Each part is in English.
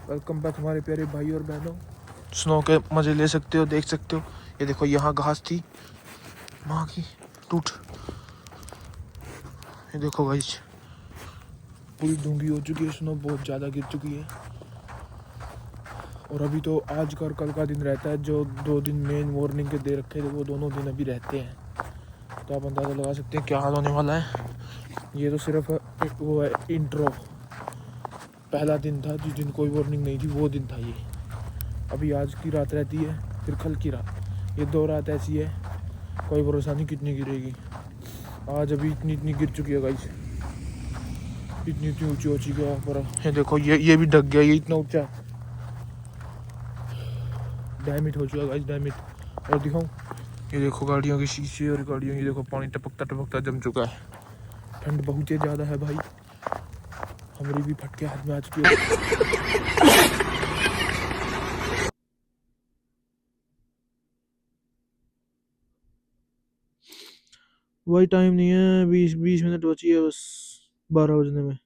Welcome back हमारे प्यारे भाई और बहनों। स्नो के मज़े ले सकते हो, देख सकते हो। ये देखो यहाँ घास थी माँ की टूट। ये देखो गाइस पूरी डूंगी हो चुकी है, स्नो बहुत ज़्यादा गिर चुकी है। और अभी तो आज का और कल का दिन रहता है, जो 2 दिन मेन वार्निंग के दे रखे थे वो दोनों दिन अभी रहते हैं। तो आप अंदाज़ा लगा सकते हैं क्या हाल होने वाला है। ये तो सिर्फ वो है इंट्रो, पहला दिन था जिस दिन कोई वार्निंग नहीं थी, वो दिन था ये। अभी आज की रात रहती है, फिर कल की रात, ये 2 रात ऐसी है, कोई भरोसा नहीं कितनी गिरेगी। आज अभी इतनी गिर चुकी है गाइस, इतनी ऊंची हो चुकी है पर। ये देखो ये भी ढक गया, ये इतना ऊंचा डैमेज हो चुका है गाइस, डैमेज। और दिखाऊं, ये देखो गाड़ियों के शीशे और गाड़ियों, ये देखो पानी टपकता जम चुका है। ठंड बहुत ही ज़्यादा है भाई, हमारी भी फटके हाथ में आ चुकी है। वही टाइम नहीं है, 20 मिनट बची है बस 12 बजने में,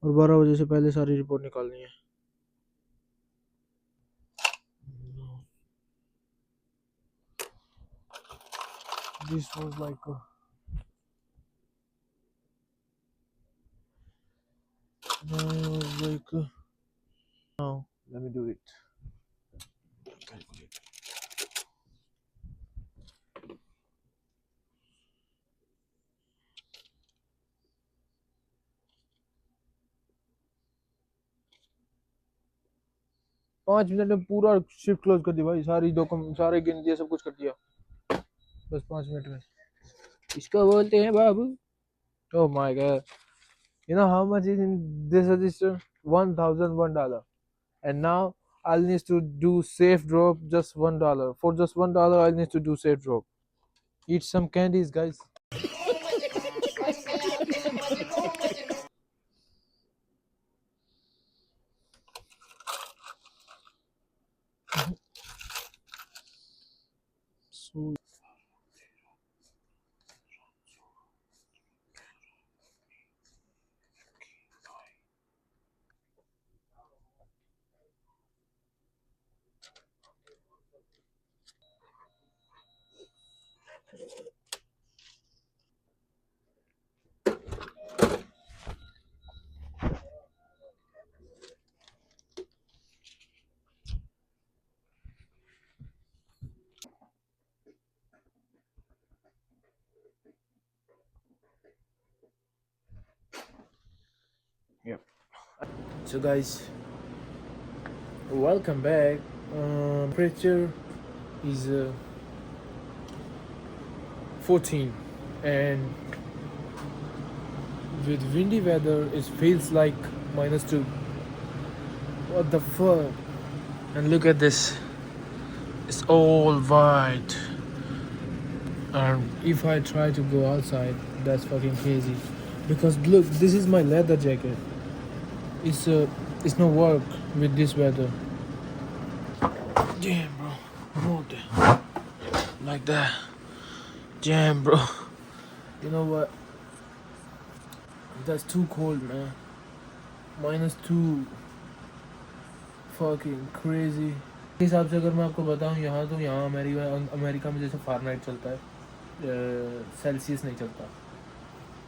और 12 बजे से पहले सारी रिपोर्ट निकालनी है। This was like now let me do it. 5 minute में पूरा शिफ्ट क्लोज कर दिया भाई, सारे गिन दिए, सब कुछ कर दिया बस 5 मिनट में। इसको बोलते हैं बाबू। Oh my god, you know how much is in this register? $1,001. And now I'll need to do safe drop just $1. For just $1 I'll need to do safe drop. Eat some candies guys. So 'So guys, welcome back. Temperature is 14, and with windy weather it feels like -2. What the fuck? And look at this, it's all white. And if I try to go outside, that's fucking crazy. Because look, this is my leather jacket. It's no work with this weather. Damn, bro. Hote. Like that. Damn, bro. You know what? That's too cold, man. -2. Fucking crazy. इस हिसाब से अगर मैं आपको बताऊं, यहाँ तो यहाँ अमेरिका में जैसे फारेनहाइट चलता है, सेल्सियस नहीं चलता।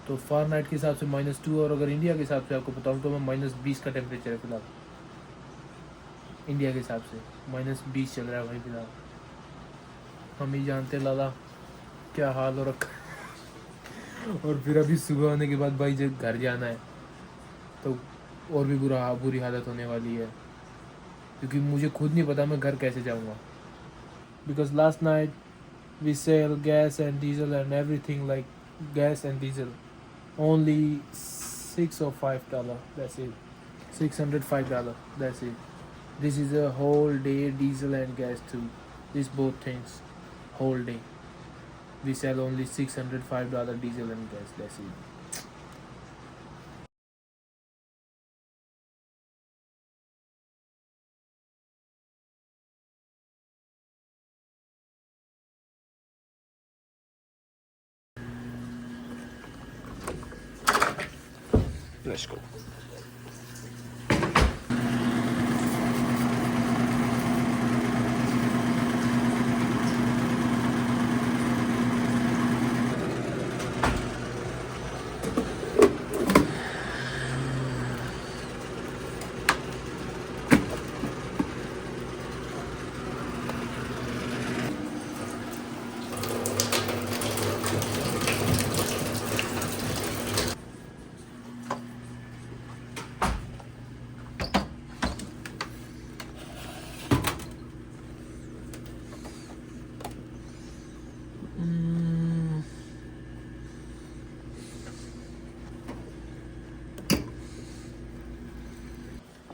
तो फारेनहाइट के हिसाब से -2, और अगर इंडिया के हिसाब से आपको बताऊं तो मैं -20 का टेम्परेचर है फिलहाल। इंडिया के हिसाब से -20 चल रहा है भाई फिलहाल। हम ही जानते लाला क्या हाल हो रखा है। और फिर अभी सुबह होने के बाद भाई जब घर जाना है तो और भी बुरी हालत होने वाली है, क्योंकि मुझे खुद नहीं पता मैं घर कैसे जाऊंगा। Because last night we sell gas and diesel and everything, like gas and diesel, only $6 or $5. That's it. $605. That's it. This is a whole day diesel and gas too. These both things, whole day. We sell only $605 diesel and gas. That's it. Let's go.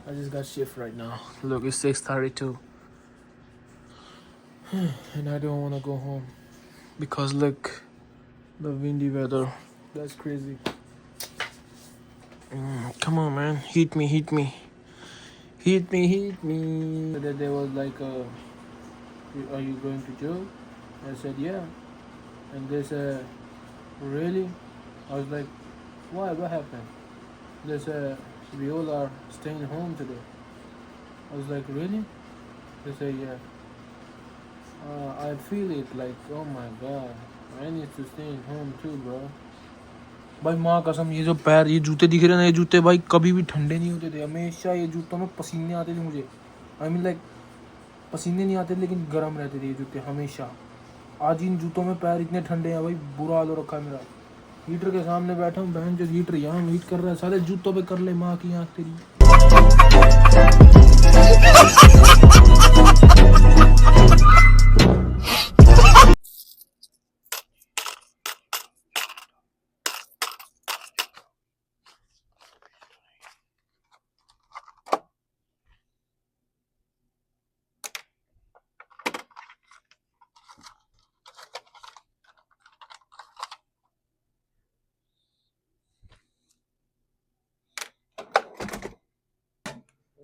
I just got shift right now. Look, it's 6:32. And I don't want to go home. Because look, the windy weather. That's crazy. Come on, man. Heat me, heat me. Heat me, heat me. That there was like are you going to job? I said, yeah. And they said, really? I was like, why? What happened? They said, we all are staying home today. I was like, really? They said, yeah. I feel it like, oh my god, I need to stay home too, bro. भाई माँ कसम, ये जो पैर, ये जूते दिख रहे हैं ना, ये जूते भाई कभी भी ठंडे नहीं होते थे. हमेशा ये जूतों में पसीने आते थे मुझे. आई मीन लाइक पसीने नहीं आते लेकिन गर्म रहते थे ये जूते हमेशा. आज इन जूतों में पैर इतने ठंडे हैं भाई, बुरा हाल हो रखा है मेरा. हीटर के सामने बैठा हूँ, बहन जो हीटर यहाँ हीट कर रहा है, सारे जूतों पे कर ले माँ की आँख तेरी.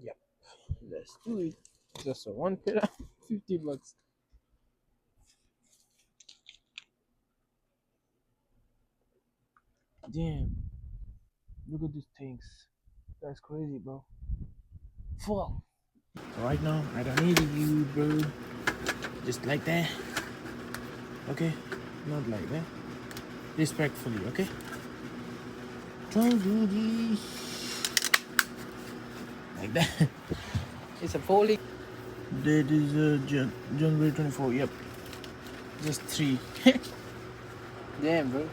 Yep, let's do it. Just a one pair, $50. Damn, look at these things. That's crazy, bro. Full. Right now, I don't need you, bro. Just like that. Okay, not like that. Respectfully, okay? Try do this. Like that. It's a foley. That is January 24. Yep. Just 3. Damn, bro.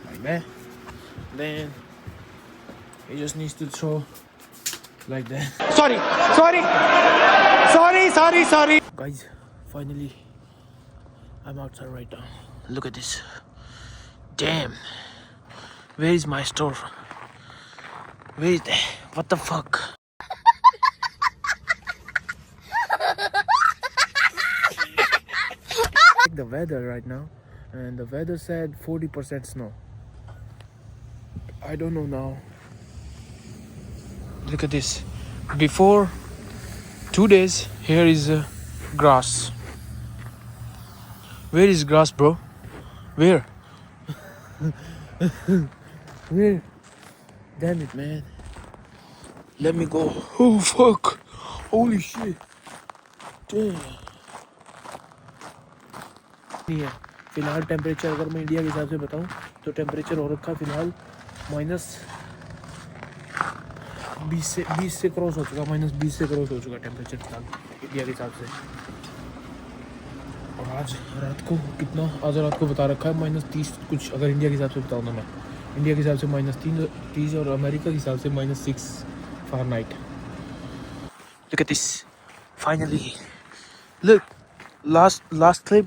Like that. Then it just needs to throw like that. Sorry. Guys, finally, I'm outside right now. Look at this. Damn. Where is my store? Where is that? What the fuck? The weather right now, and the weather said 40% snow. I don't know now. Look at this. Before 2 days, here is grass. Where is grass, bro? Where? Where? Damn it, man. Let me go. Oh fuck. Holy shit. Damn. नहीं है फिलहाल temperature. अगर मैं India के हिसाब से बताऊं तो टेम्परेचर हो रखा है फिलहाल -20 से क्रॉस हो चुका. -20 से क्रॉस हो चुका टेम्परेचर फिलहाल इंडिया के हिसाब से. और आज रात को कितना, आज रात को बता रखा है -30 कुछ. अगर इंडिया के हिसाब से बताऊँ ना, मैं इंडिया के हिसाब से -30 और अमेरिका के हिसाब से -6 Fahrenheit. Look at this. Finally. Look. Last clip.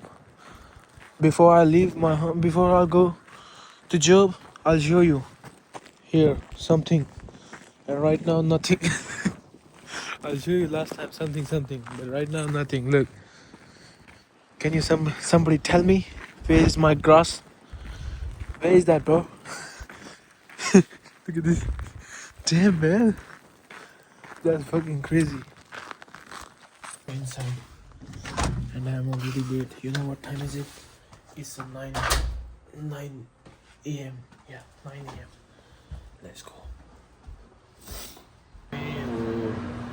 Before I leave my home, before I go to job, I'll show you. Here, something. And right now, nothing. I'll show you last time something. But right now, nothing. Look. Can you somebody tell me where is my grass? Where is that, bro? Look at this. Damn, man. That's fucking crazy. Inside. And I'm already late. You know what time is it? It's 9 a.m. Yeah, 9 a.m. Let's go.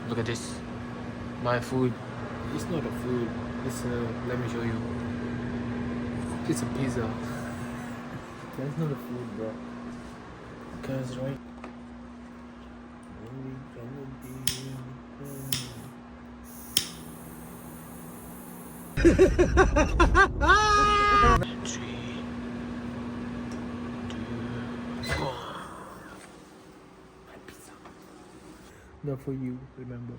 Look at this. My food. It's not a food. It's let me show you. It's a pizza. That's not a food, bro. Because right. Not for you, remember.